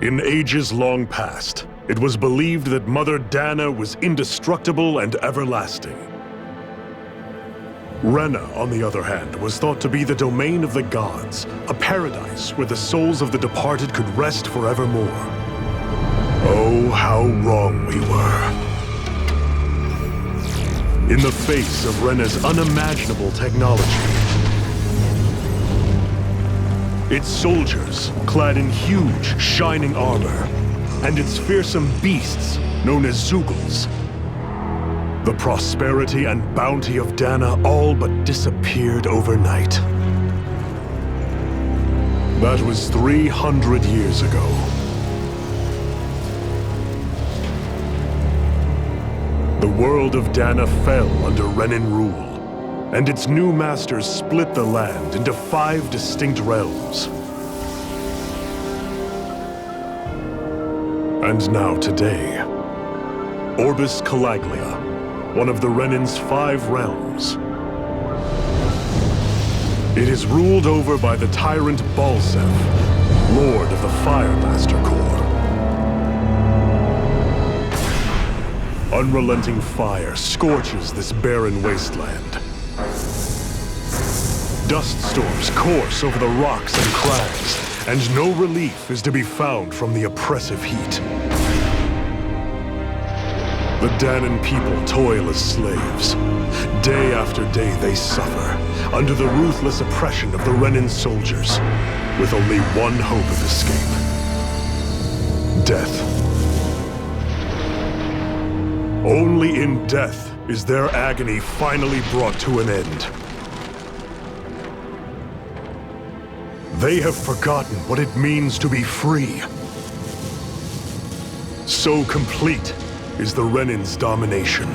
In ages long past, it was believed that Mother Dana was indestructible and everlasting. Renna, on the other hand, was thought to be the domain of the gods, a paradise where the souls of the departed could rest forevermore. Oh, how wrong we were. In the face of Renna's unimaginable technology, its soldiers, clad in huge, shining armor, and its fearsome beasts, known as Zeugles. The prosperity and bounty of Dana all but disappeared overnight. That was 300 years ago. The world of Dana fell under Renin rule, and its new masters split the land into 5 distinct realms. And now today, Orbis Calaglia, one of the Renin's 5 realms. It is ruled over by the tyrant Balsef, Lord of the Fire Master Corps. Unrelenting fire scorches this barren wasteland. Dust storms course over the rocks and crags, and no relief is to be found from the oppressive heat. The Danan people toil as slaves. Day after day they suffer, under the ruthless oppression of the Renin soldiers, with only one hope of escape: death. Only in death is their agony finally brought to an end. They have forgotten what it means to be free. So complete is the Renin's domination.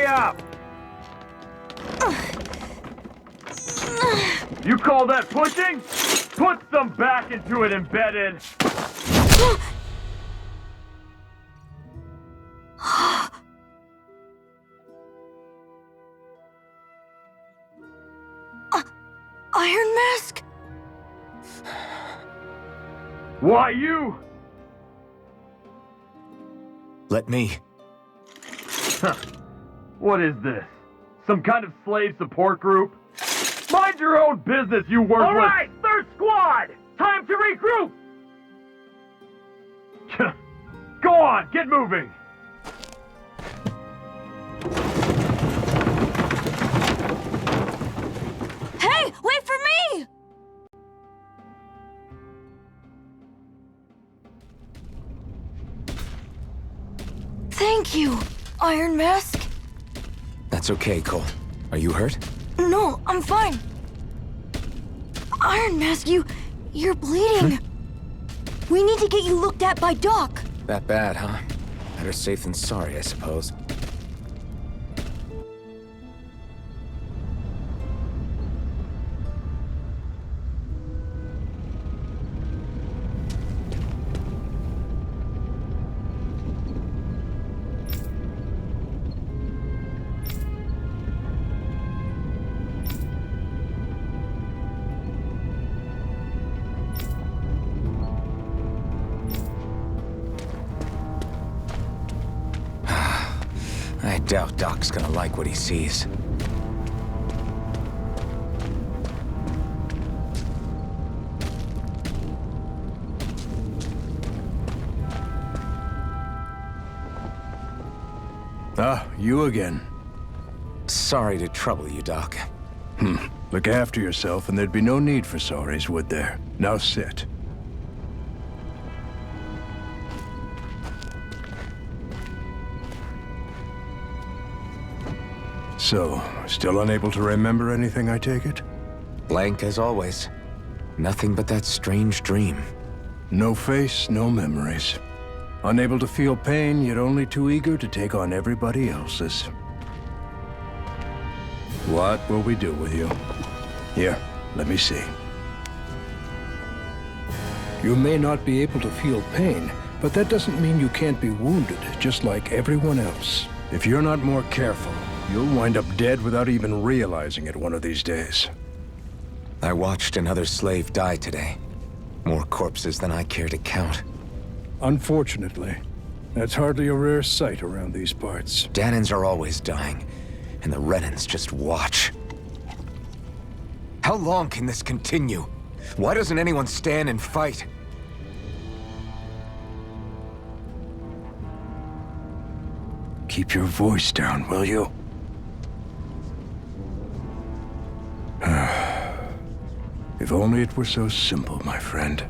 Up. You call that pushing? Put some back into it, embedded. Iron Mask? Why you? Let me. What is this? Some kind of slave support group? Mind your own business, you worthless! All right, third squad! Time to regroup! Go on, get moving! Hey, wait for me! Thank you, Iron Mask. That's okay, Cole. Are you hurt? No, I'm fine. Iron Mask, you're bleeding. We need to get you looked at by Doc. That bad, huh? Better safe than sorry, I suppose. I doubt Doc's gonna like what he sees. Ah, you again. Sorry to trouble you, Doc. Look after yourself and there'd be no need for sorries, would there? Now sit. So, still unable to remember anything, I take it? Blank as always. Nothing but that strange dream. No face, no memories. Unable to feel pain, yet only too eager to take on everybody else's. What will we do with you? Here, let me see. You may not be able to feel pain, but that doesn't mean you can't be wounded, just like everyone else. If you're not more careful, you'll wind up dead without even realizing it one of these days. I watched another slave die today. More corpses than I care to count. Unfortunately, that's hardly a rare sight around these parts. Danans are always dying, and the Renans just watch. How long can this continue? Why doesn't anyone stand and fight? Keep your voice down, will you? If only it were so simple, my friend.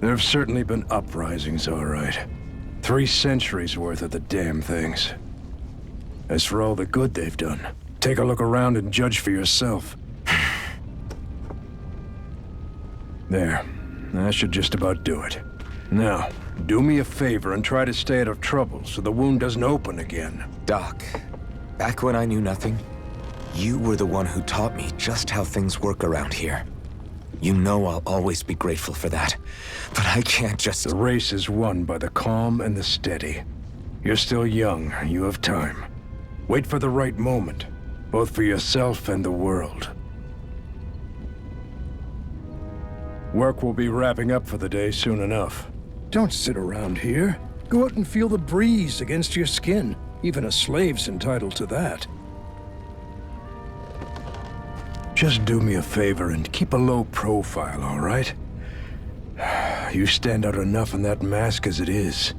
There have certainly been uprisings, all right. 3 centuries worth of the damn things. As for all the good they've done, take a look around and judge for yourself. There. That should just about do it. Now, do me a favor and try to stay out of trouble so the wound doesn't open again. Doc, back when I knew nothing, you were the one who taught me just how things work around here. You know I'll always be grateful for that, but I can't just... The race is won by the calm and the steady. You're still young, you have time. Wait for the right moment, both for yourself and the world. Work will be wrapping up for the day soon enough. Don't sit around here. Go out and feel the breeze against your skin. Even a slave's entitled to that. Just do me a favor and keep a low profile, all right? You stand out enough in that mask as it is.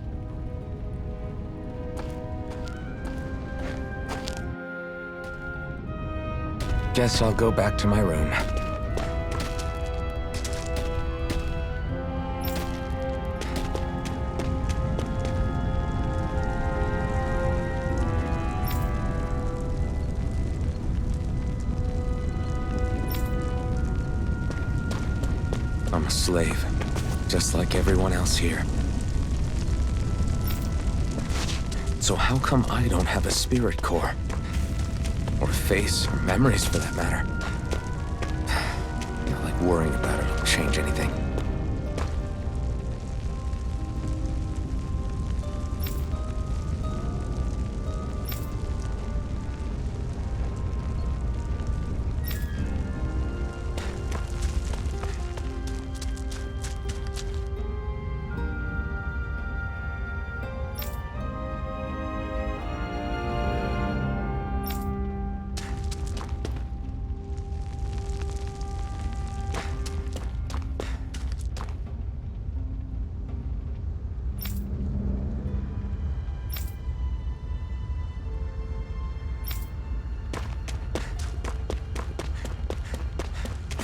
Guess I'll go back to my room. I'm a slave, just like everyone else here. So how come I don't have a spirit core? Or a face, or memories for that matter? Not like worrying about it will change anything.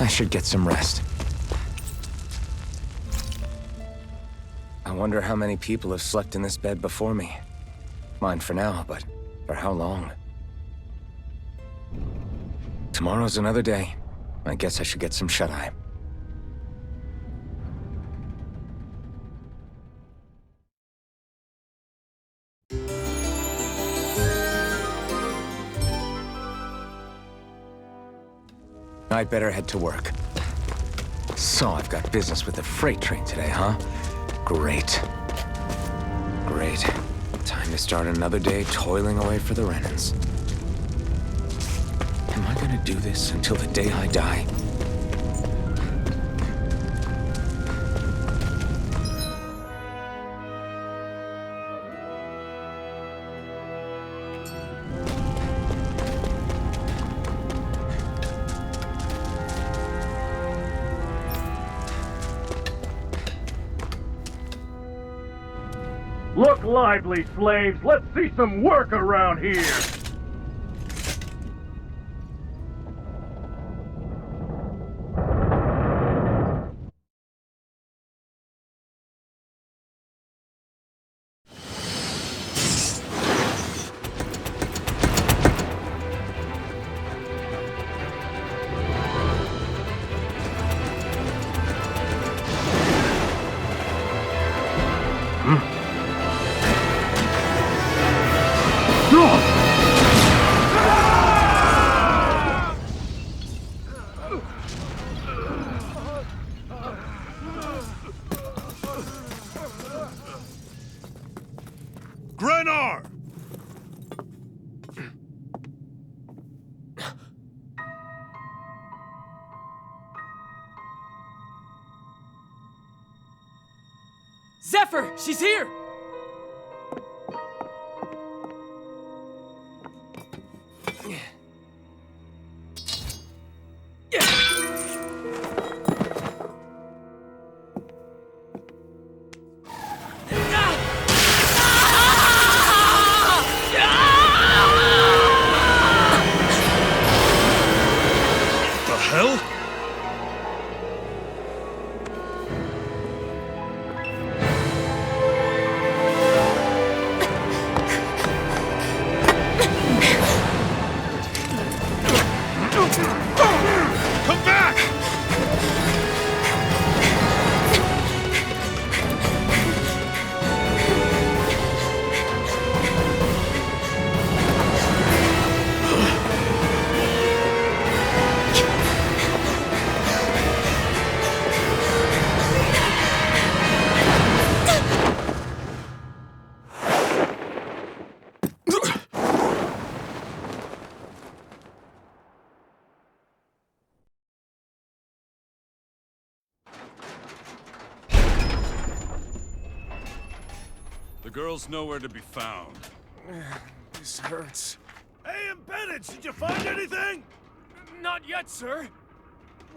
I should get some rest. I wonder how many people have slept in this bed before me. Mine for now, but for how long? Tomorrow's another day. I guess I should get some shut-eye. I'd better head to work. So I've got business with the freight train today, huh? Great. Great. Time to start another day toiling away for the Renans. Am I gonna do this until the day I die? Look lively, slaves. Let's see some work around here. Zephyr! She's here! The hell? Come back! The girl's nowhere to be found. This hurts. Hey, embedded, did you find anything? Not yet, sir.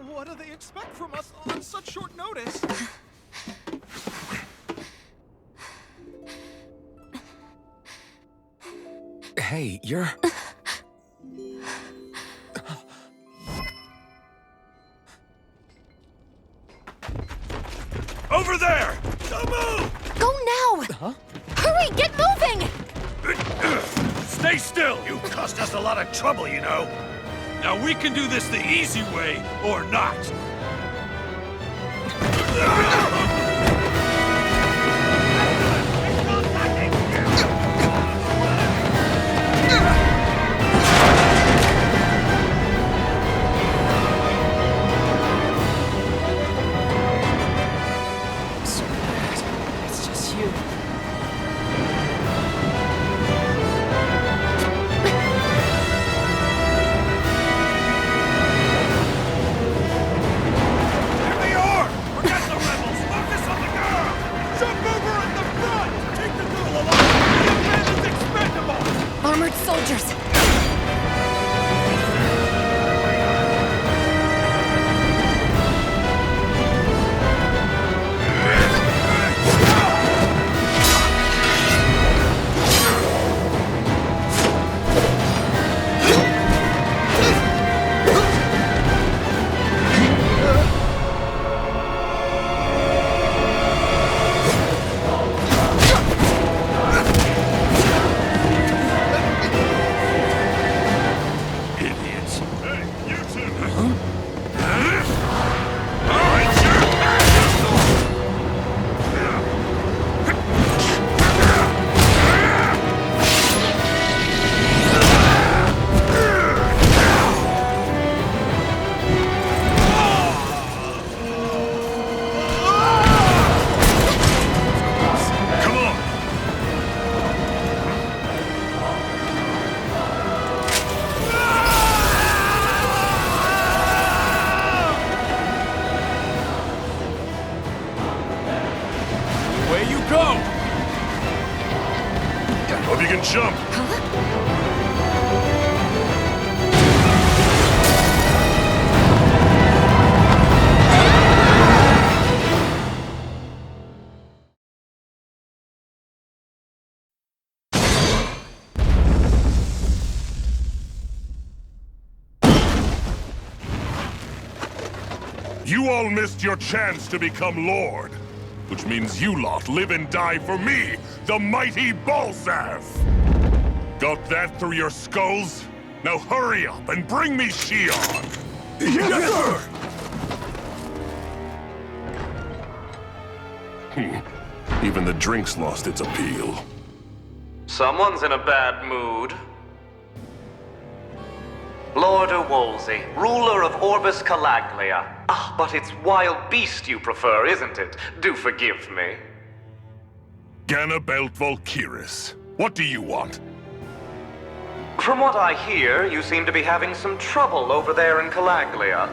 What do they expect from us on such short notice? Hey, you're... Over there! Don't move! Go now! Huh? Hurry, get moving! Stay still! You caused us a lot of trouble, you know. Now we can do this the easy way, or not. So bad. It's just you. Here they are! Forget the rebels! Focus on the girl! Jump over at the front! Take the girl alive! The man is expendable! Armored soldiers! Idiots. Hey, you two! Come on! Away you go! Hope you can jump. You all missed your chance to become Lord. Which means you lot live and die for me, the mighty Balzav! Got that through your skulls? Now hurry up and bring me Shion! Yes, sir! Even the drink's lost its appeal. Someone's in a bad mood. Lord Wolsey, ruler of Orbis Calaglia. Ah, but it's wild beast you prefer, isn't it? Do forgive me. Ganabelt Volkiris, what do you want? From what I hear, you seem to be having some trouble over there in Calaglia.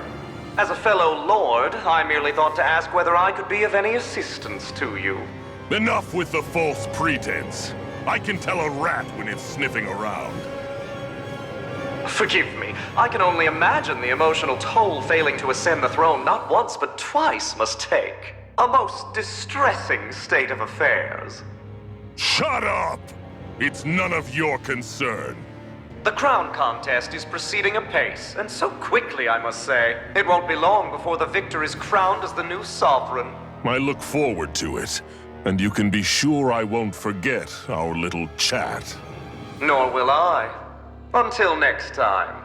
As a fellow lord, I merely thought to ask whether I could be of any assistance to you. Enough with the false pretense. I can tell a rat when it's sniffing around. Forgive me, I can only imagine the emotional toll failing to ascend the throne not once but twice must take. A most distressing state of affairs. Shut up! It's none of your concern. The crown contest is proceeding apace, and so quickly, I must say. It won't be long before the victor is crowned as the new sovereign. I look forward to it, and you can be sure I won't forget our little chat. Nor will I. Until next time.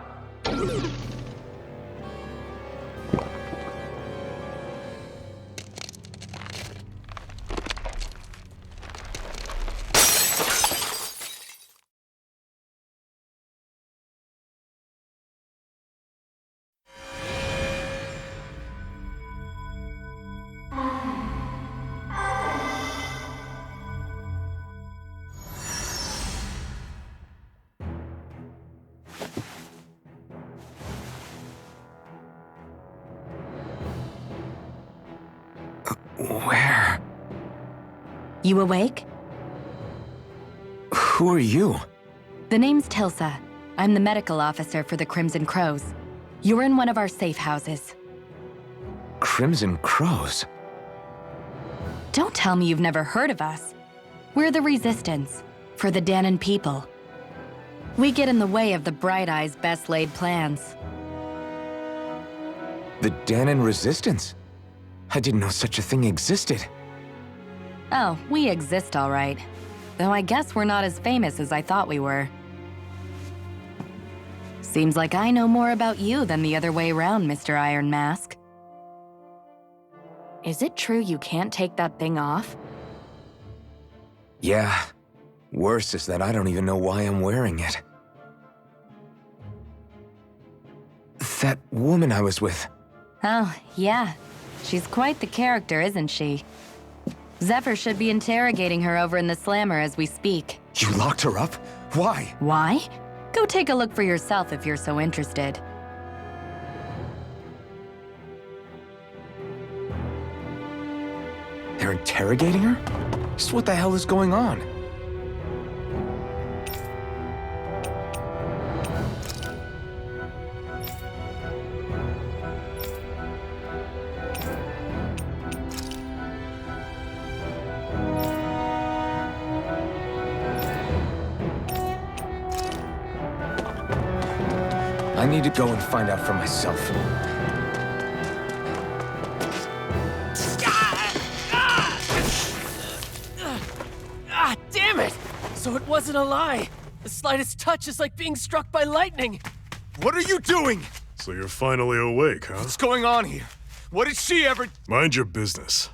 Where? You awake? Who are you? The name's Tilsa. I'm the medical officer for the Crimson Crows. You're in one of our safe houses. Crimson Crows? Don't tell me you've never heard of us. We're the Resistance, for the Danon people. We get in the way of the Bright Eyes' best-laid plans. The Danon Resistance? I didn't know such a thing existed. Oh, we exist all right. Though I guess we're not as famous as I thought we were. Seems like I know more about you than the other way around, Mr. Iron Mask. Is it true you can't take that thing off? Yeah. Worse is that I don't even know why I'm wearing it. That woman I was with. Oh, yeah. She's quite the character, isn't she? Zephyr should be interrogating her over in the Slammer as we speak. You locked her up? Why? Why? Go take a look for yourself if you're so interested. They're interrogating her? Just what the hell is going on? I need to go and find out for myself. Ah, damn it! So it wasn't a lie. The slightest touch is like being struck by lightning. What are you doing? So you're finally awake, huh? What's going on here? What did she ever... Mind your business.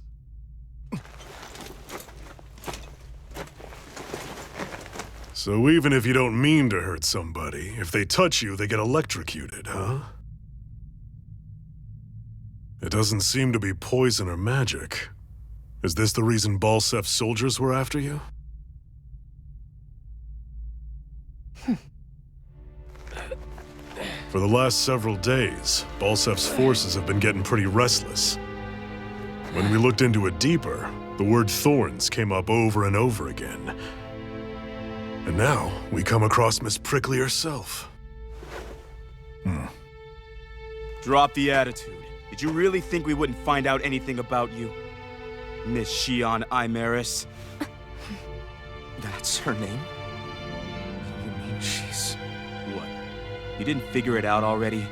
So even if you don't mean to hurt somebody, if they touch you, they get electrocuted, huh? It doesn't seem to be poison or magic. Is this the reason Balsef's soldiers were after you? For the last several days, Balsef's forces have been getting pretty restless. When we looked into it deeper, the word thorns came up over and over again. And now, we come across Miss Prickly herself. Drop the attitude. Did you really think we wouldn't find out anything about you? Miss Shion Imaris? That's her name? You mean she's... What? You didn't figure it out already?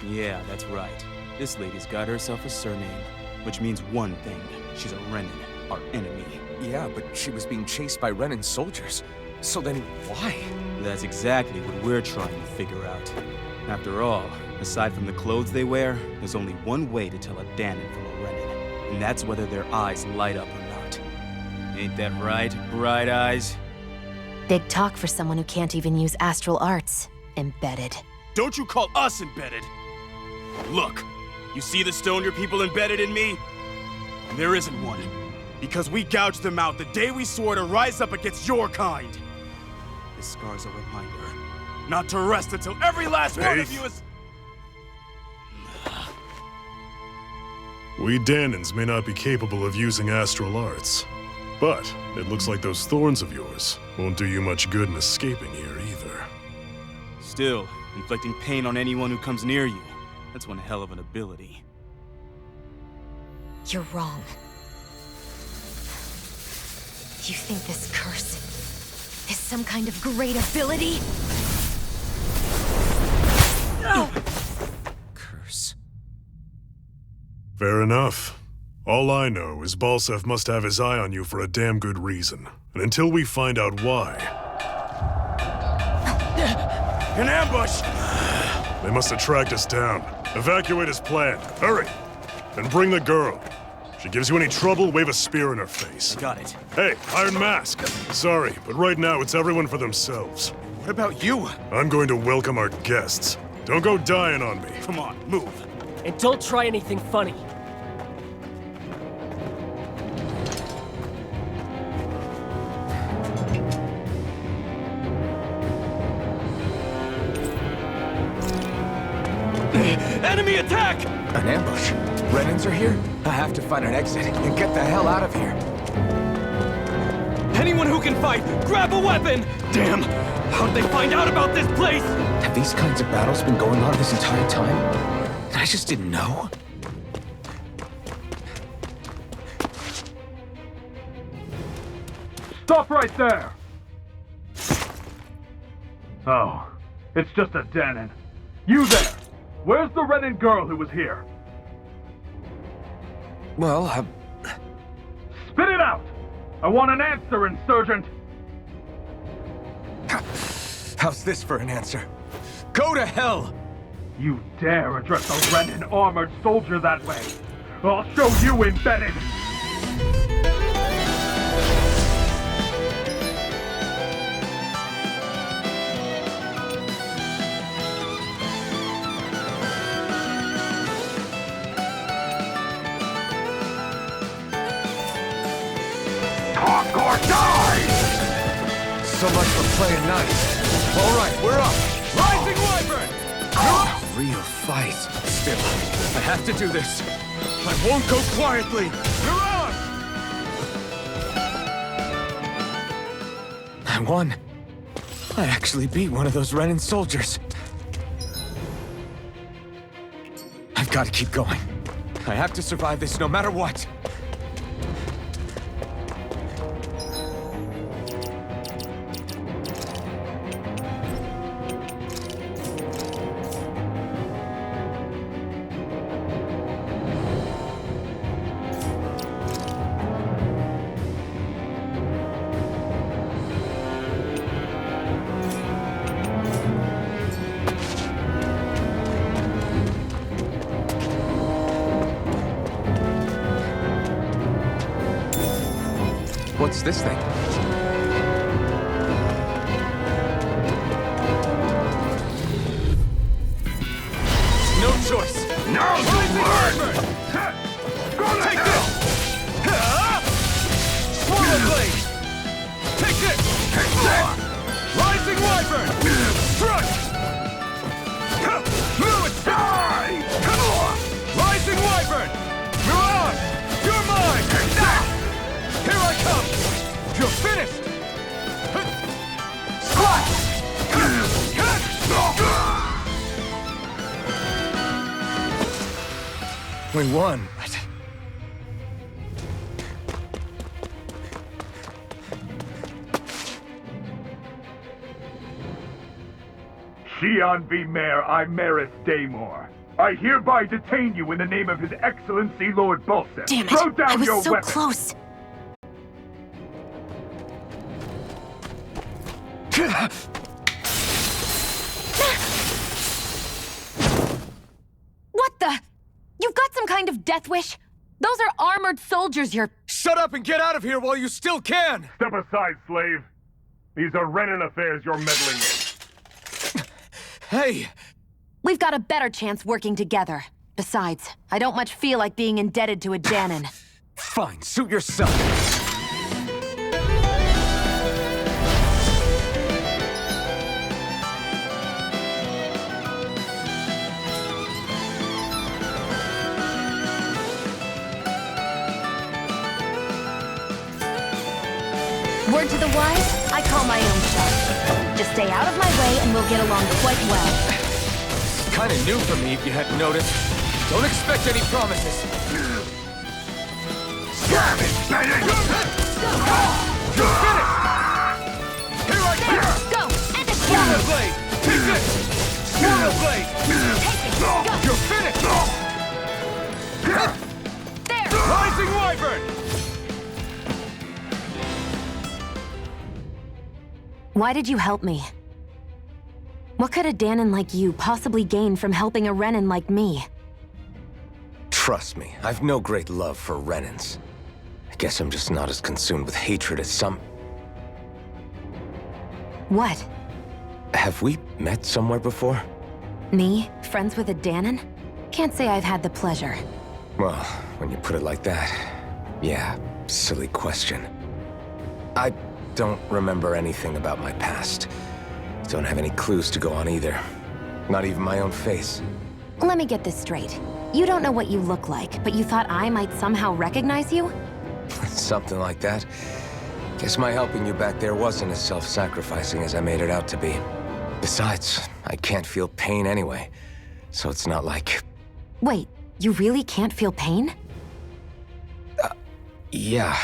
Yeah, that's right. This lady's got herself a surname, which means one thing. She's a Renin, our enemy. Yeah, but she was being chased by Renin soldiers. So then, why? That's exactly what we're trying to figure out. After all, aside from the clothes they wear, there's only one way to tell a Danon from a Renin, and that's whether their eyes light up or not. Ain't that right, Bright Eyes? Big talk for someone who can't even use astral arts. Embedded. Don't you call us embedded! Look, you see the stone your people embedded in me? There isn't one. Because we gouged them out the day we swore to rise up against your kind. This scar's a reminder not to rest until every last one of you is... We Danons may not be capable of using astral arts, But it looks like those thorns of yours won't do you much good in escaping here either. Still, inflicting pain on anyone who comes near you. That's one hell of an ability. You're wrong. You think this curse is some kind of great ability? Curse. Fair enough. All I know is Balsef must have his eye on you for a damn good reason. And until we find out why... An ambush! They must have tracked us down. Evacuate as planned. Hurry! And bring the girl. If she gives you any trouble, wave a spear in her face. Got it. Hey, Iron Mask! Sorry, but right now it's everyone for themselves. What about you? I'm going to welcome our guests. Don't go dying on me. Come on, move. And don't try anything funny. Enemy attack! An ambush? Renans are here? I have to find an exit and get the hell out of here. Anyone who can fight, grab a weapon! Damn! How'd they find out about this place? Have these kinds of battles been going on this entire time? I just didn't know. Stop right there! Oh, it's just a Danon. You there! Where's the Renin girl who was here? Well, Spit it out! I want an answer, Insurgent! how's this for an answer? Go to hell! You dare address a Renin armored soldier that way? I'll show you, Embedded! Talk or die! So much for playing nice. All right, we're up. Rising Wyvern! Real fight. Still, I have to do this. I won't go quietly! You're on! I won. I actually beat one of those Renin soldiers. I've got to keep going. I have to survive this no matter what. What's this thing? No choice. Now you learn! Take this! Swallow Blade! Take this! Rising Wyvern! Strike! Die! Rising Wyvern! You're on! You're mine! Here I come! You're finished! Squat! We won. Shion V. Mayor Imaris Daymore. I hereby detain you in the name of His Excellency Lord Balsef. Damn it! Throw down I was your so weapon. close. What the? You've got some kind of death wish? Those are armored soldiers you're... Shut up and get out of here while you still can! Step aside, slave. These are Renin affairs you're meddling in. Hey! We've got a better chance working together. Besides, I don't much feel like being indebted to a Danon. Fine, suit yourself. word to the wise, I call my own shot. Just stay out of my way and we'll get along quite well. Kinda new for me if you hadn't noticed. Don't expect any promises. Slam it, Bennett! You're finished! Here I There! Go! End the show! Swarm blade! Take this! Swarm blade! Take it! Go! You're finished! There! Rising Wyvern! Why did you help me? What could a Danon like you possibly gain from helping a Renan like me? Trust me, I've no great love for Renans. I guess I'm just not as consumed with hatred as some... What? Have we met somewhere before? Me? Friends with a Danon? Can't say I've had the pleasure. Well, when you put it like that, yeah, silly question. I don't remember anything about my past. Don't have any clues to go on either. Not even my own face. Let me get this straight. You don't know what you look like, but you thought I might somehow recognize you? Something like that. Guess my helping you back there wasn't as self-sacrificing as I made it out to be. Besides, I can't feel pain anyway, so it's not like... Wait, you really can't feel pain? Yeah.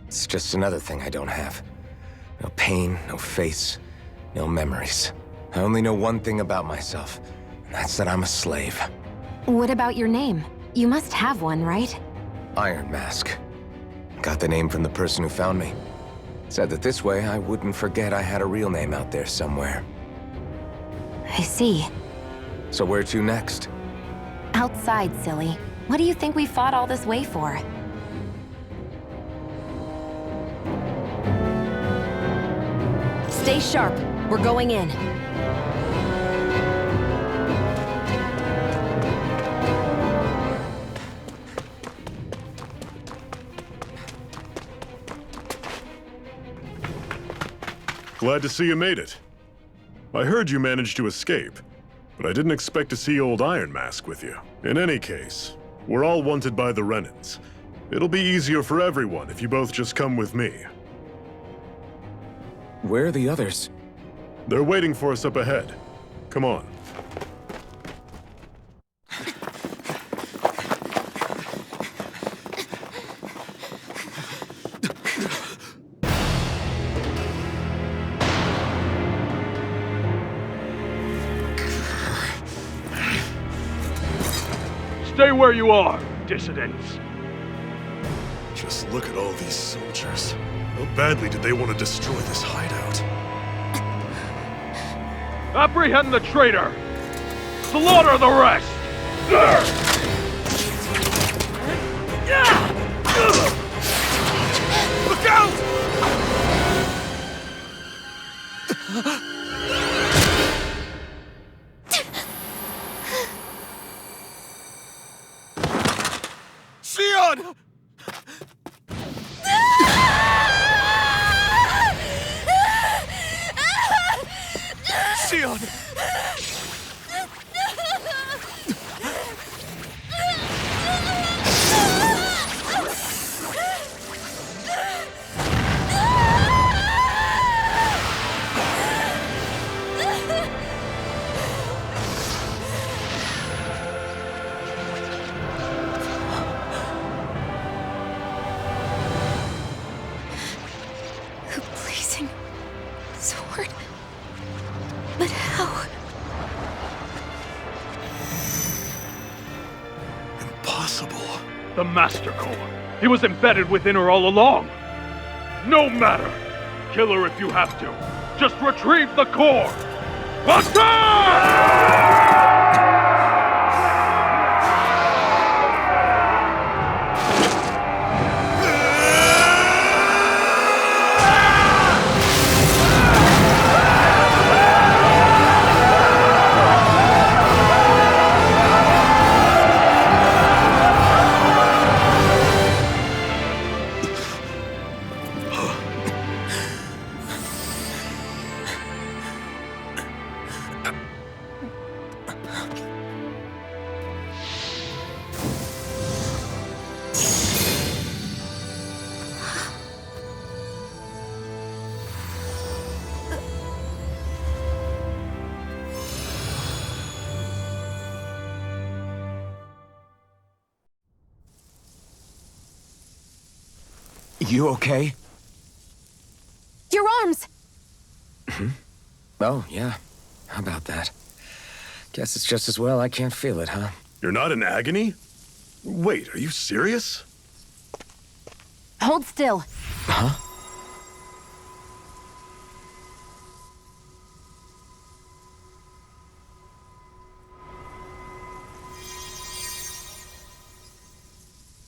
It's just another thing I don't have. No pain, no face, no memories. I only know one thing about myself, and that's that I'm a slave. What about your name? You must have one, right? Iron Mask. Got the name from the person who found me. Said that this way I wouldn't forget I had a real name out there somewhere. I see. So where to next? Outside, silly. What do you think we fought all this way for? Stay sharp. We're going in. Glad to see you made it. I heard you managed to escape, but I didn't expect to see old Iron Mask with you. In any case, we're all wanted by the Renans. It'll be easier for everyone if you both just come with me. Where are the others? They're waiting for us up ahead. Come on. Stay where you are, dissidents. Just look at all these soldiers. How badly did they want to destroy this hideout? Apprehend the traitor! Slaughter the rest! Look out! Sion! Sion! A blazing sword. But how? Impossible. The Master Core. He was embedded within her all along. No matter. Kill her if you have to. Just retrieve the core. Attack! You okay? Your arms! Oh, yeah. How about that? Guess it's just as well I can't feel it, huh? You're not in agony? Wait, are you serious? Hold still. Huh?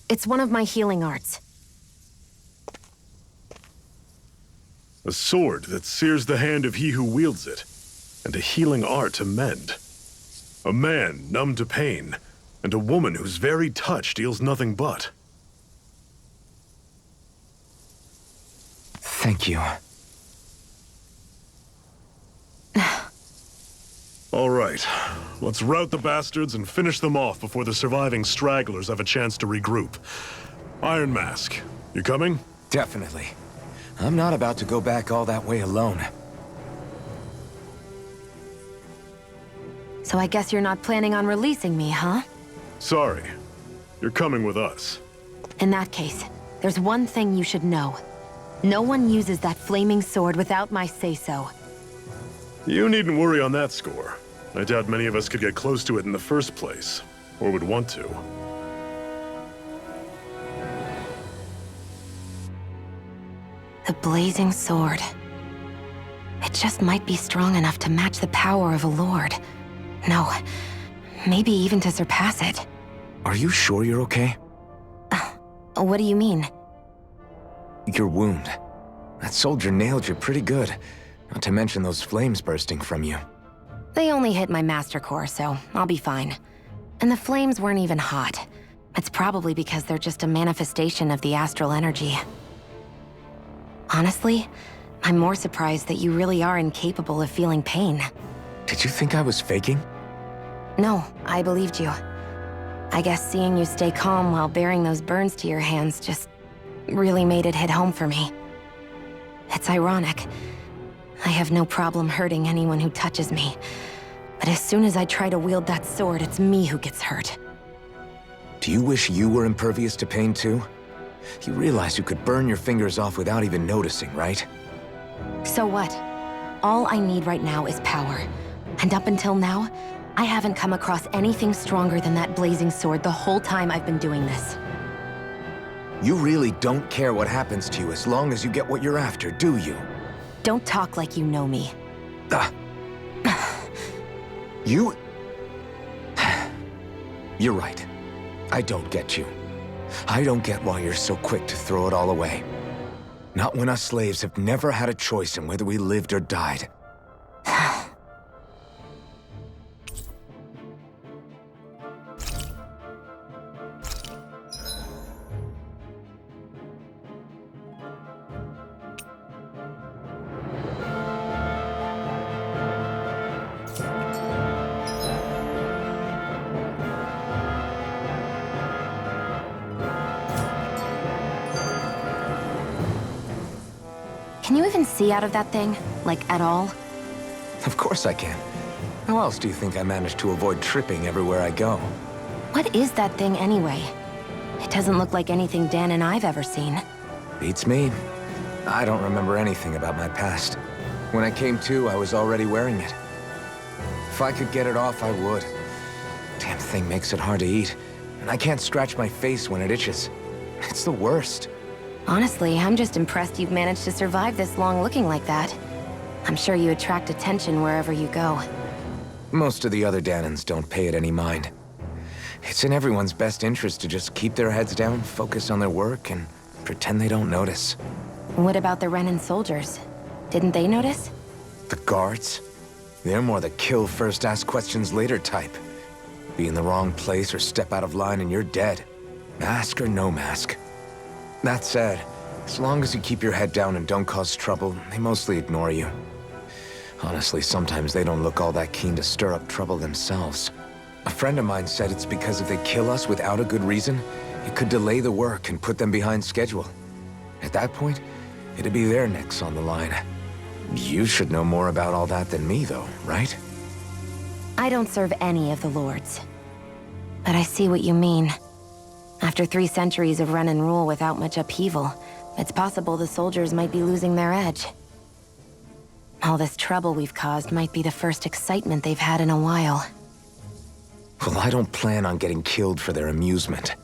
It's one of my healing arts. A sword that sears the hand of he who wields it, and a healing art to mend. A man numb to pain, and a woman whose very touch deals nothing but. Thank you. All right, let's rout the bastards and finish them off before the surviving stragglers have a chance to regroup. Iron Mask, you coming? Definitely. I'm not about to go back all that way alone. So I guess you're not planning on releasing me, huh? Sorry, you're coming with us. In that case, there's one thing you should know. No one uses that flaming sword without my say-so. You needn't worry on that score. I doubt many of us could get close to it in the first place, or would want to. The blazing sword. It just might be strong enough to match the power of a lord. No, maybe even to surpass it. Are you sure you're okay? What do you mean? Your wound. That soldier nailed you pretty good. Not to mention those flames bursting from you. They only hit my master core, so I'll be fine. And the flames weren't even hot. It's probably because they're just a manifestation of the astral energy. Honestly, I'm more surprised that you really are incapable of feeling pain. Did you think I was faking? No, I believed you. I guess seeing you stay calm while bearing those burns to your hands just really made it hit home for me. It's ironic. I have no problem hurting anyone who touches me. But as soon as I try to wield that sword, it's me who gets hurt. Do you wish you were impervious to pain too? You realize you could burn your fingers off without even noticing, right? So what? All I need right now is power. And up until now, I haven't come across anything stronger than that blazing sword the whole time I've been doing this. You really don't care what happens to you as long as you get what you're after, do you? Don't talk like you know me. You... You're right. I don't get you. I don't get why you're so quick to throw it all away. Not when us slaves have never had a choice in whether we lived or died. Can you even see out of that thing? Like, at all? Of course I can. How else do you think I managed to avoid tripping everywhere I go? What is that thing anyway? It doesn't look like anything Dan and I've ever seen. Beats me. I don't remember anything about my past. When I came to, I was already wearing it. If I could get it off, I would. Damn thing makes it hard to eat, and I can't scratch my face when it itches. It's the worst. Honestly, I'm just impressed you've managed to survive this long looking like that. I'm sure you attract attention wherever you go. Most of the other Danans don't pay it any mind. It's in everyone's best interest to just keep their heads down, focus on their work, and pretend they don't notice. What about the Renan soldiers? Didn't they notice? The guards? They're more the kill first, ask questions later type. Be in the wrong place or step out of line and you're dead. Mask or no mask. That said, as long as you keep your head down and don't cause trouble, they mostly ignore you. Honestly, sometimes they don't look all that keen to stir up trouble themselves. A friend of mine said it's because if they kill us without a good reason, it could delay the work and put them behind schedule. At that point, it'd be their necks on the line. You should know more about all that than me, though, right? I don't serve any of the lords. But I see what you mean. After 3 centuries of Renan rule without much upheaval, It's possible the soldiers might be losing their edge. All this trouble we've caused might be the first excitement they've had in a while. Well, I don't plan on getting killed for their amusement.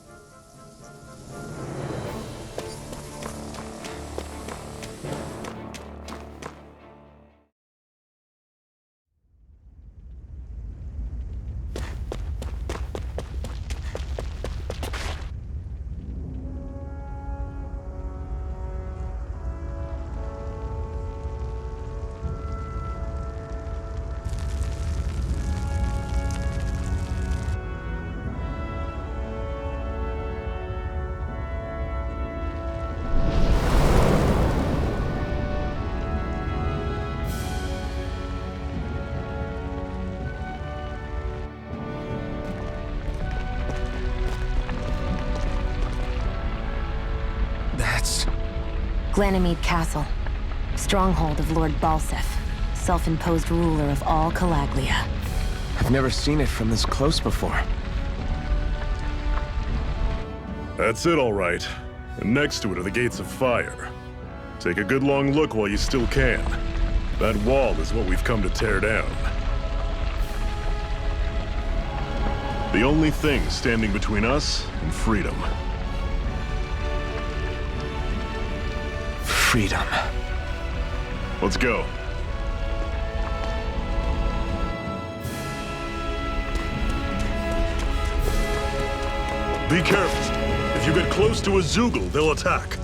Glanimede Castle, stronghold of Lord Balsef, self-imposed ruler of all Calaglia. I've never seen it from this close before. That's it, all right. And next to it are the Gates of Fire. Take a good long look while you still can. That wall is what we've come to tear down. The only thing standing between us and freedom. Freedom. Let's go. Be careful. If you get close to a Zoogle, they'll attack.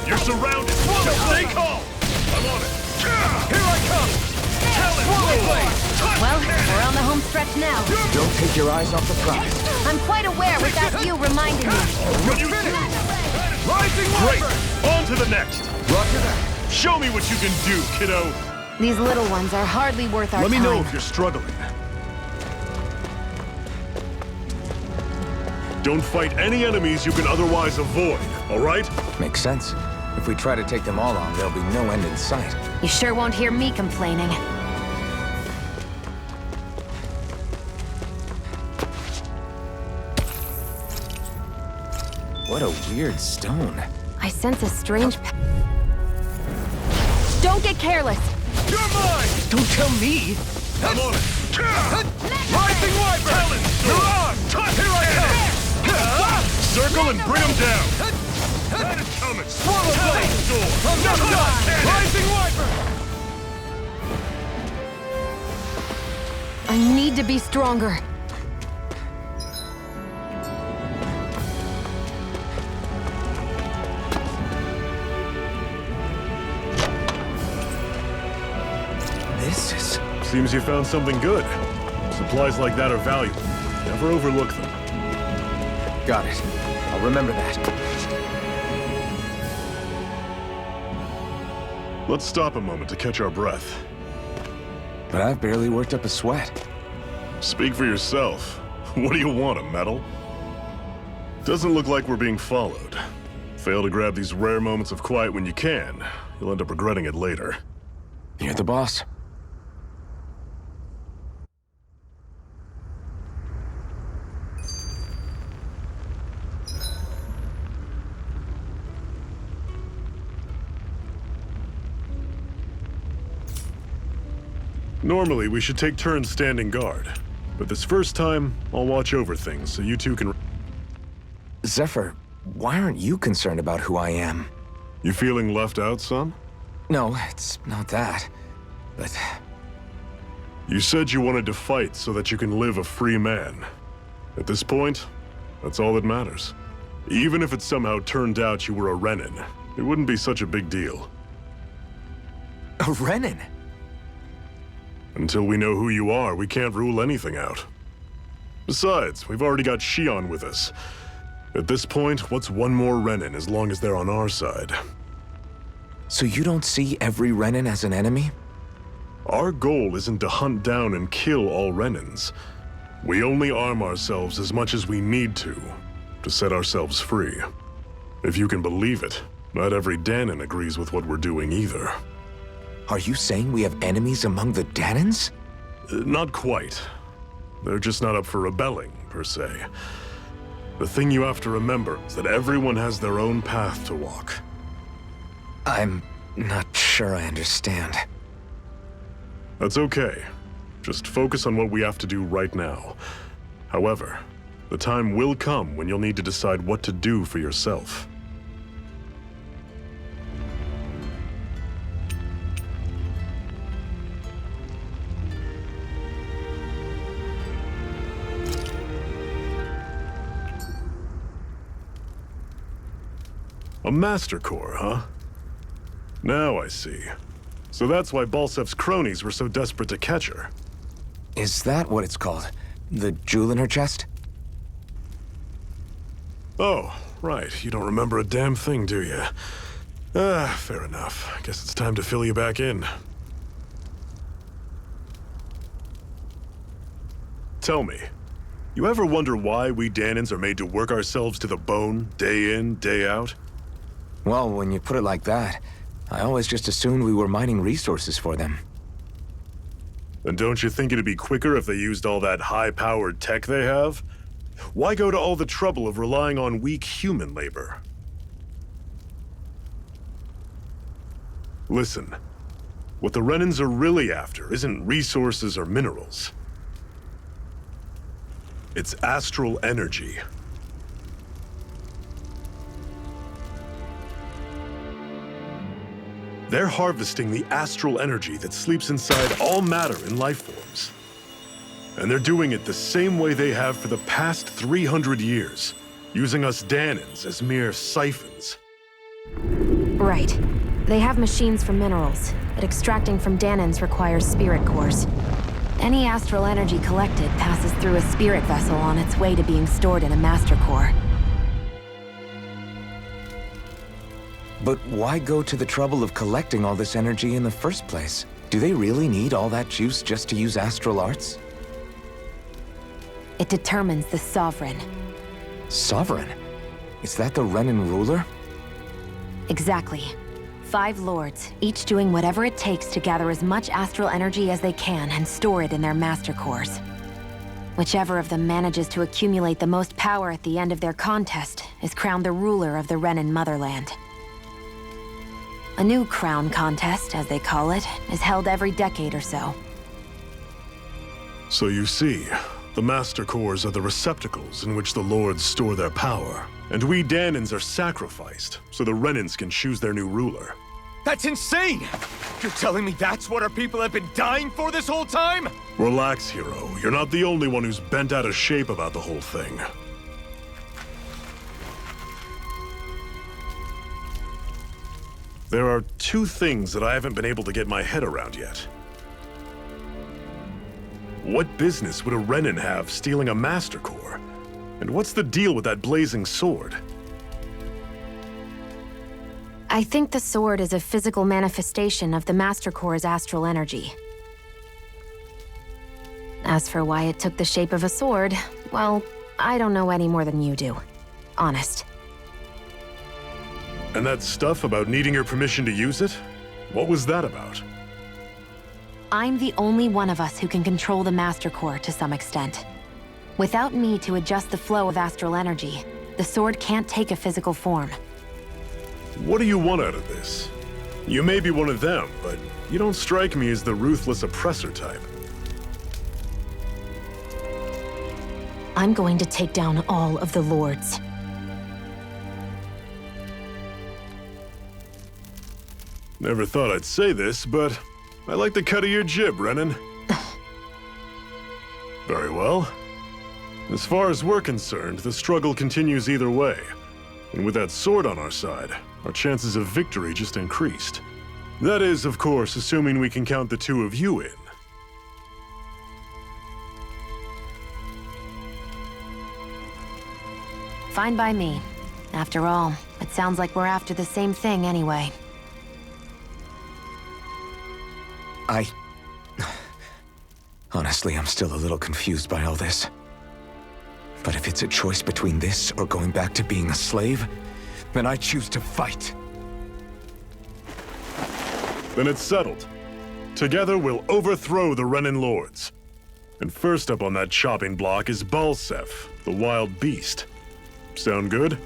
You're surrounded! Stay calm! I'm on it! Here I come! Well, we're on the home stretch now. Don't take your eyes off the prize. I'm quite aware without you reminding me. Great! On to the next! Roger that. Show me what you can do, kiddo! These little ones are hardly worth our Let me time. know if you're struggling. Don't fight any enemies you can otherwise avoid, all right? Makes sense. If we try to take them all on, there'll be no end in sight. You sure won't hear me complaining. What a weird stone. I sense a strange... Don't get careless! You're mine! Don't tell me! I'm on it! Rising Wyvern! You're on! Here I come! Circle and bring him down! That is coming! Swallow blade! I'm not done! Rising Wyvern! I need to be stronger. This is... Seems you found something good. Supplies like that are valuable. Never overlook them. Got it. I'll remember that. Let's stop a moment to catch our breath. But I've barely worked up a sweat. Speak for yourself. What do you want, a medal? Doesn't look like we're being followed. Fail to grab these rare moments of quiet when you can. You'll end up regretting it later. You're the boss. Normally, we should take turns standing guard. But this first time, I'll watch over things so you two can... Zephyr, why aren't you concerned about who I am? You feeling left out, son? No, it's not that. But... You said you wanted to fight so that you can live a free man. At this point, that's all that matters. Even if it somehow turned out you were a Renin, it wouldn't be such a big deal. A Renin? Until we know who you are, we can't rule anything out. Besides, we've already got Shion with us. At this point, what's one more Renin as long as they're on our side? So you don't see every Renin as an enemy? Our goal isn't to hunt down and kill all Renans. We only arm ourselves as much as we need to set ourselves free. If you can believe it, not every Danon agrees with what we're doing either. Are you saying we have enemies among the Danons? Not quite. They're just not up for rebelling, per se. The thing you have to remember is that everyone has their own path to walk. I'm not sure I understand. That's okay. Just focus on what we have to do right now. However, the time will come when you'll need to decide what to do for yourself. A Master Core, huh? Now I see. So that's why Balsef's cronies were so desperate to catch her. Is that what it's called? The jewel in her chest? Oh, right. You don't remember a damn thing, do you? Fair enough. Guess it's time to fill you back in. Tell me, you ever wonder why we Danons are made to work ourselves to the bone, day in, day out? Well, when you put it like that, I always just assumed we were mining resources for them. And don't you think it'd be quicker if they used all that high-powered tech they have? Why go to all the trouble of relying on weak human labor? Listen, what the Renans are really after isn't resources or minerals. It's astral energy. They're harvesting the astral energy that sleeps inside all matter in life forms. And they're doing it the same way they have for the past 300 years, using us Danons as mere siphons. Right. They have machines for minerals, but extracting from Danons requires spirit cores. Any astral energy collected passes through a spirit vessel on its way to being stored in a master core. But why go to the trouble of collecting all this energy in the first place? Do they really need all that juice just to use astral arts? It determines the Sovereign. Sovereign? Is that the Renan ruler? Exactly. 5 lords, each doing whatever it takes to gather as much astral energy as they can and store it in their master cores. Whichever of them manages to accumulate the most power at the end of their contest is crowned the ruler of the Renan motherland. A new crown contest, as they call it, is held every decade or so. So you see, the Master Cores are the receptacles in which the Lords store their power. And we Danons are sacrificed, so the Renans can choose their new ruler. That's insane! You're telling me that's what our people have been dying for this whole time? Relax, hero. You're not the only one who's bent out of shape about the whole thing. There are 2 things that I haven't been able to get my head around yet. What business would a Renan have stealing a Master Core? And what's the deal with that blazing sword? I think the sword is a physical manifestation of the Master Core's astral energy. As for why it took the shape of a sword, well, I don't know any more than you do. Honest. And that stuff about needing your permission to use it? What was that about? I'm the only one of us who can control the Master Core to some extent. Without me to adjust the flow of astral energy, the sword can't take a physical form. What do you want out of this? You may be one of them, but you don't strike me as the ruthless oppressor type. I'm going to take down all of the lords. Never thought I'd say this, but I like the cut of your jib, Renan. Very well. As far as we're concerned, the struggle continues either way. And with that sword on our side, our chances of victory just increased. That is, of course, assuming we can count the 2 of you in. Fine by me. After all, it sounds like we're after the same thing anyway. Honestly, I'm still a little confused by all this. But if it's a choice between this or going back to being a slave, then I choose to fight. Then it's settled. Together we'll overthrow the Renan lords. And first up on that chopping block is Balsef, the wild beast. Sound good?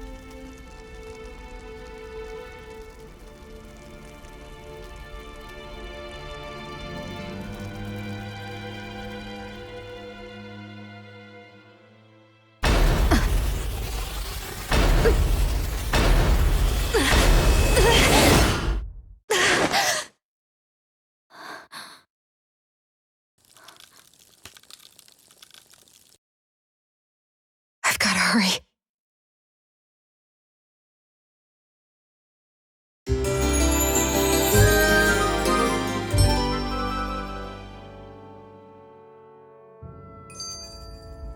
I've gotta hurry.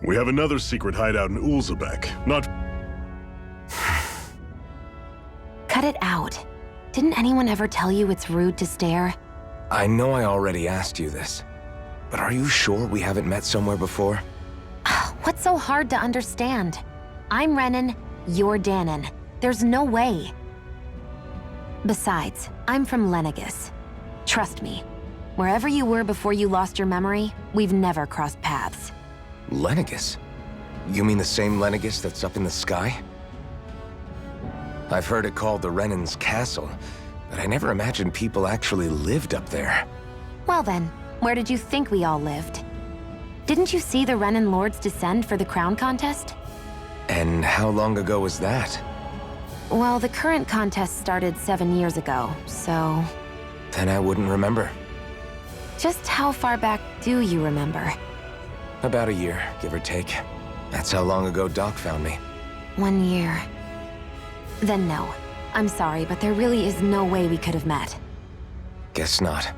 We have another secret hideout in Ulzebek. Not... Cut it out. Didn't anyone ever tell you it's rude to stare? I know I already asked you this, but are you sure we haven't met somewhere before? What's so hard to understand? I'm Renan, you're Danon. There's no way. Besides, I'm from Lenegis. Trust me, wherever you were before you lost your memory, we've never crossed paths. Lenegis? You mean the same Lenegis that's up in the sky? I've heard it called the Renan's Castle, but I never imagined people actually lived up there. Well then, where did you think we all lived? Didn't you see the Renan lords descend for the crown contest? And how long ago was that? Well, the current contest started 7 years ago, so... Then I wouldn't remember. Just how far back do you remember? About a year, give or take. That's how long ago Doc found me. 1 year. Then no. I'm sorry, but there really is no way we could have met. Guess not.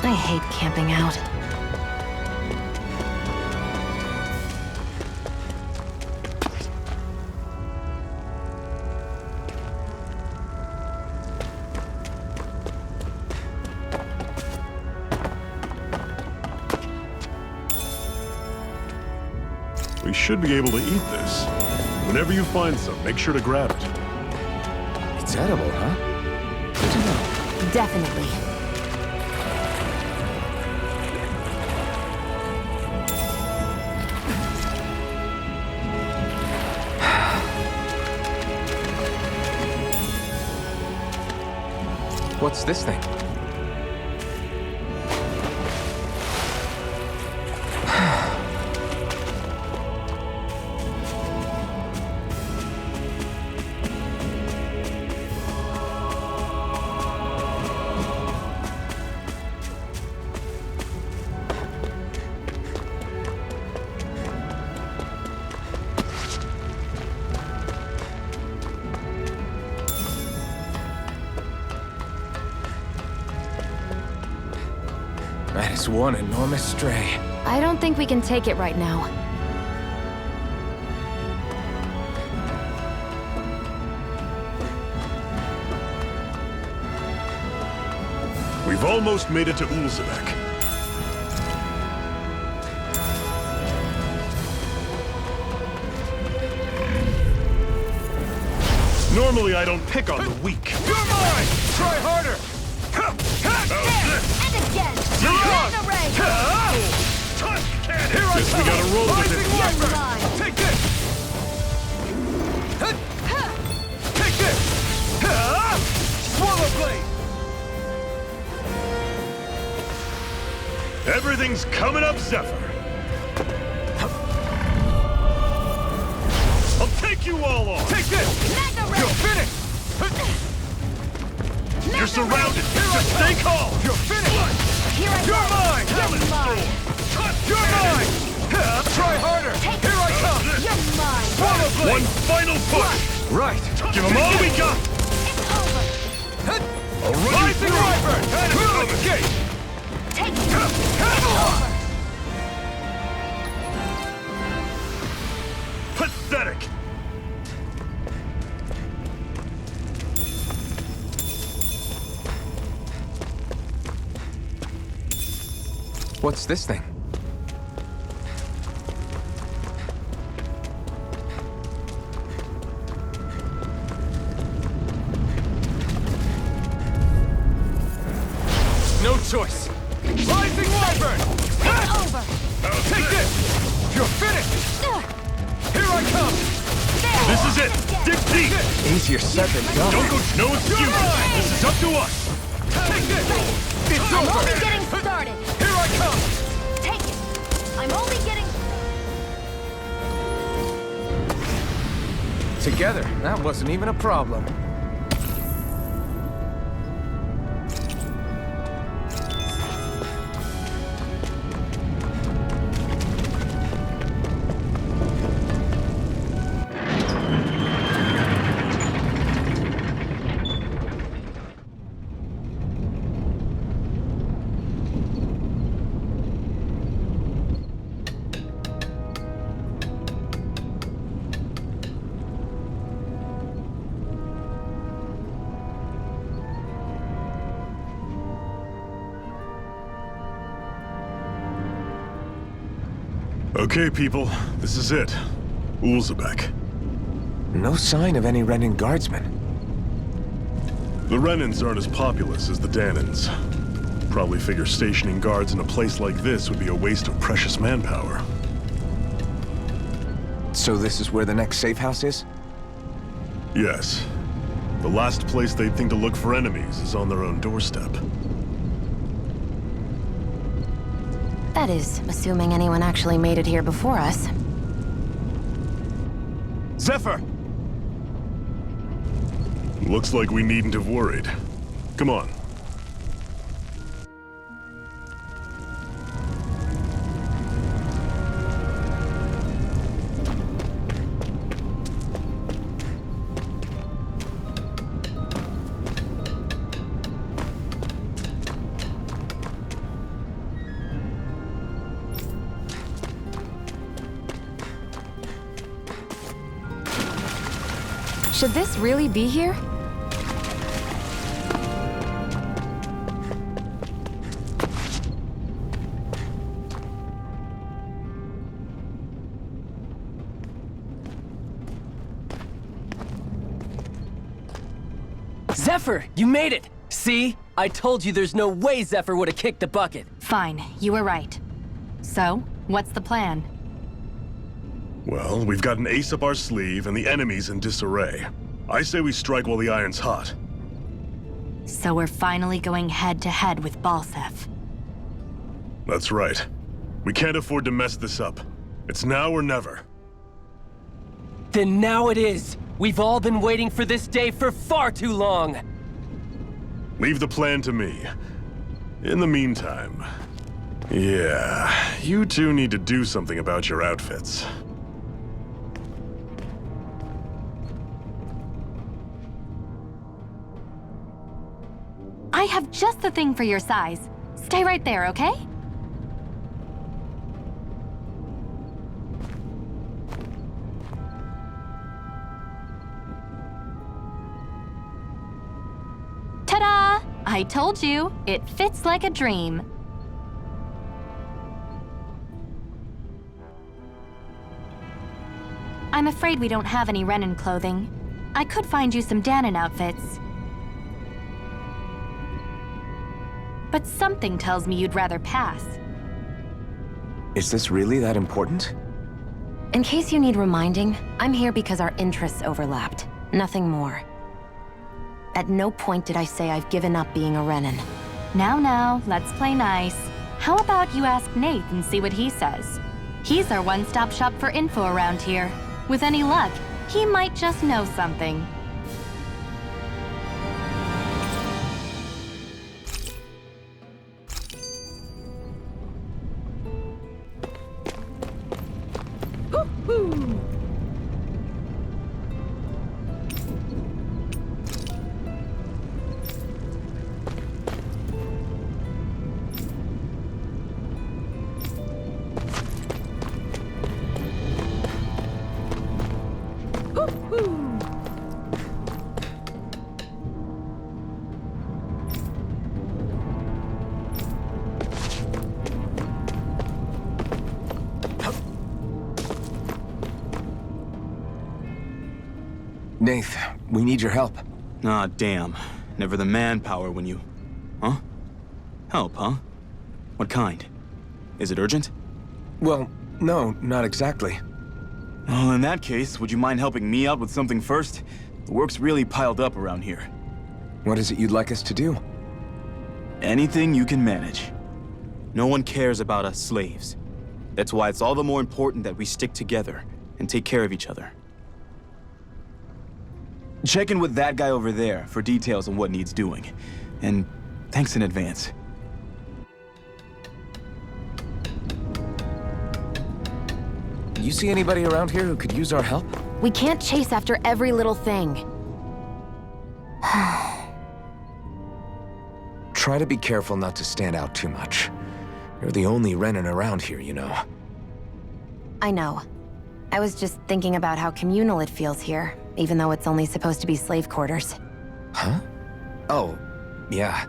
I hate camping out. We should be able to eat this. Whenever you find some, make sure to grab it. It's edible, huh? Good to know. Definitely. What's this thing? That is one enormous stray. I don't think we can take it right now. We've almost made it to Ulzebek. Normally I don't pick on the weak. You're mine! Try harder! And again! You're on! Here I Guess we come! gotta roll with Rising it. Wyvern! Mine. Take this! Take this! Swallow blade! Everything's coming up, Zephyr. I'll take you all on. Take this! Mega You're finished! You're surrounded. Just stay calm. You're finished! Here I You're go! mine! You're mine! You're mine! Try harder! Take Here I come! You're mine! Swallow blade! One final push. Right! Give them all we got. It's over! Rising Wyvern! Clear the gate! Take it! Over! Pathetic! What's this thing? No choice. Rising Wyvern! It's over! Take this! You're finished! Here I come! This is it! Dig deep! Easier said than done. Don't go, no excuses! This is up to us! Take this! It's I'm over! only getting started! Here I come! Take it! I'm only getting... Together, that wasn't even a problem. Okay, people, this is it. Ulzebek. No sign of any Renan guardsmen. The Renans aren't as populous as the Danans. Probably figure stationing guards in a place like this would be a waste of precious manpower. So this is where the next safe house is? Yes. The last place they'd think to look for enemies is on their own doorstep. That is, assuming anyone actually made it here before us. Zephyr! Looks like we needn't have worried. Come on. Should this really be here? Zephyr, you made it! See? I told you there's no way Zephyr would have kicked the bucket. Fine, you were right. So, what's the plan? Well, we've got an ace up our sleeve and the enemy's in disarray. I say we strike while the iron's hot. So we're finally going head-to-head with Balsef. That's right. We can't afford to mess this up. It's now or never. Then now it is! We've all been waiting for this day for far too long! Leave the plan to me. In the meantime... Yeah, you two need to do something about your outfits. I have just the thing for your size. Stay right there, okay? Ta-da! I told you, it fits like a dream. I'm afraid we don't have any Renan clothing. I could find you some Danon outfits. But something tells me you'd rather pass. Is this really that important? In case you need reminding, I'm here because our interests overlapped. Nothing more. At no point did I say I've given up being a Renan. Now, let's play nice. How about you ask Nate and see what he says? He's our one-stop shop for info around here. With any luck, he might just know something. Nath, we need your help. Ah, damn. Never the manpower when you... Huh? Help, huh? What kind? Is it urgent? Well, no, not exactly. Well, in that case, would you mind helping me out with something first? The work's really piled up around here. What is it you'd like us to do? Anything you can manage. No one cares about us slaves. That's why it's all the more important that we stick together and take care of each other. Check in with that guy over there for details on what needs doing. And thanks in advance. You see anybody around here who could use our help? We can't chase after every little thing. Try to be careful not to stand out too much. You're the only Renan around here, you know. I know. I was just thinking about how communal it feels here, even though it's only supposed to be slave quarters. Huh? Oh, yeah.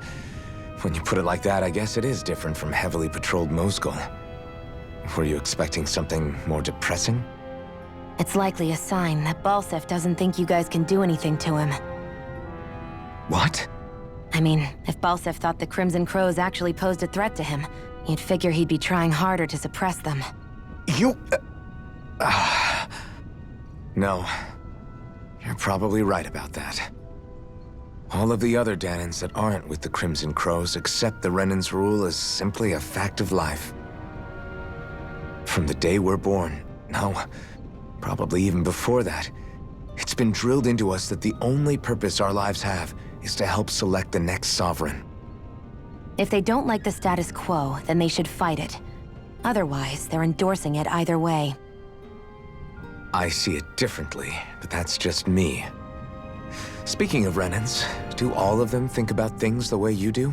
When you put it like that, I guess it is different from heavily patrolled Moscow. Were you expecting something more depressing? It's likely a sign that Balsef doesn't think you guys can do anything to him. What? I mean, if Balsef thought the Crimson Crows actually posed a threat to him, you'd figure he'd be trying harder to suppress them. You... No. You're probably right about that. All of the other Danans that aren't with the Crimson Crows accept the Renan's rule as simply a fact of life. From the day we're born, no, probably even before that, it's been drilled into us that the only purpose our lives have is to help select the next sovereign. If they don't like the status quo, then they should fight it. Otherwise, they're endorsing it either way. I see it differently, but that's just me. Speaking of Renans, do all of them think about things the way you do?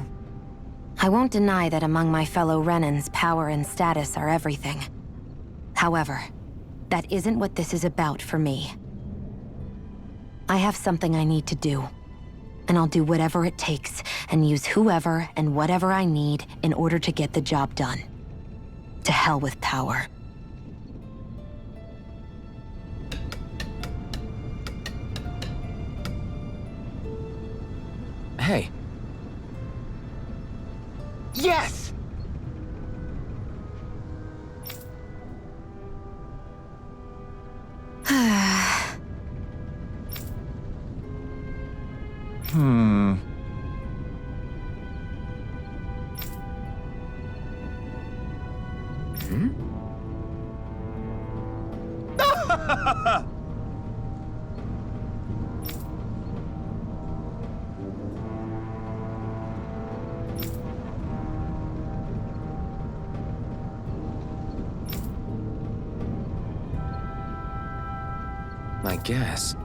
I won't deny that among my fellow Renans, power and status are everything. However, that isn't what this is about for me. I have something I need to do, and I'll do whatever it takes, and use whoever and whatever I need in order to get the job done. To hell with power. Hey. Yes! I guess.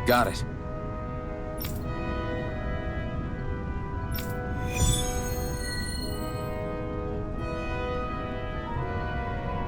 Got it.